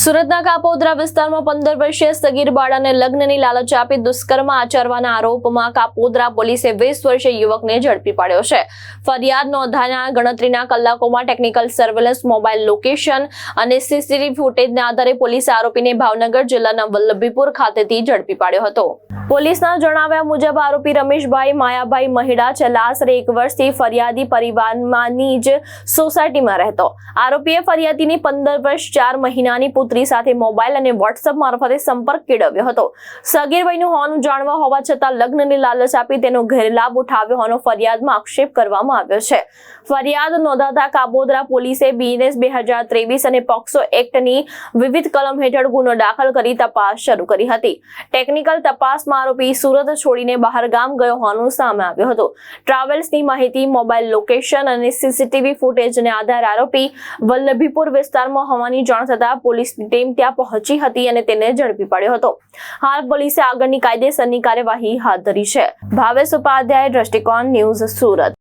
સુરતના કાપોદ્રા વિસ્તારમાં 15 વર્ષીય સગીર બાળાને લગ્નની લાલચ આપી દુષ્કર્મ આચરવાના આરોપમાં કાપોદ્રા પોલીસે 20 વર્ષીય યુવકને ઝડપી પાડ્યો છે. ફરિયાદ નોંધાના ગણતરીના કલાકોમાં ટેકનિકલ સર્વેલન્સ, મોબાઈલ લોકેશન અને સીસીટીવી ફૂટેજના આધારે પોલીસે આરોપીને ભાવનગર જિલ્લાના વલ્લભીપુર ખાતેથી ઝડપી પાડ્યો હતો. પોલીસના જણાવ્યા મુજબ આરોપી રમેશભાઈ માયાભાઈ મહિડા છેલ્લા આશરે 1 વર્ષથી ફરિયાદી પરિવારમાંની જ સોસાયટીમાં રહેતો. આરોપીએ ફરિયાદીની 15 વર્ષ 4 મહિનાની પુત્રી સાથે મોબાઈલ અને વોટ્સએપ મારફતે સંપર્ક કેળવ્યો હતો. સગીર વયનું હોવાનું જાણવા હોવા છતાં લગ્નની લાલચ આપી તેનો ગેરલાભ ઉઠાવ્યો હોવાનો ફરિયાદમાં આક્ષેપ કરવામાં આવ્યો છે. ફરિયાદ નોંધાતા કાપોદ્રા પોલીસે BNS 2023 અને પોક્સો એક્ટની વિવિધ કલમ હેઠળ ગુનો દાખલ કરી તપાસ શરૂ કરી હતી. ટેકનિકલ તપાસમાં આરોપી સુરત છોડીને બહાર ગામ ગયો હોવાનું સામે આવ્યું હતું. ટ્રાવેલ્સની માહિતી, મોબાઈલ લોકેશન અને સીસીટીવી ફૂટેજને આધારે આરોપી વલ્લભીપુર વિસ્તારમાં હોવાની જાણ થતાં પોલીસની ટીમ ત્યાં પહોંચી હતી અને તેને ઝડપી પાડ્યો હતો. હાલ પોલીસે આગળની કાયદેસરની કાર્યવાહી હાથ ધરી છે. ભાવેશ ઉપાધ્યાય, દ્રષ્ટિકોણ ન્યૂઝ, સુરત.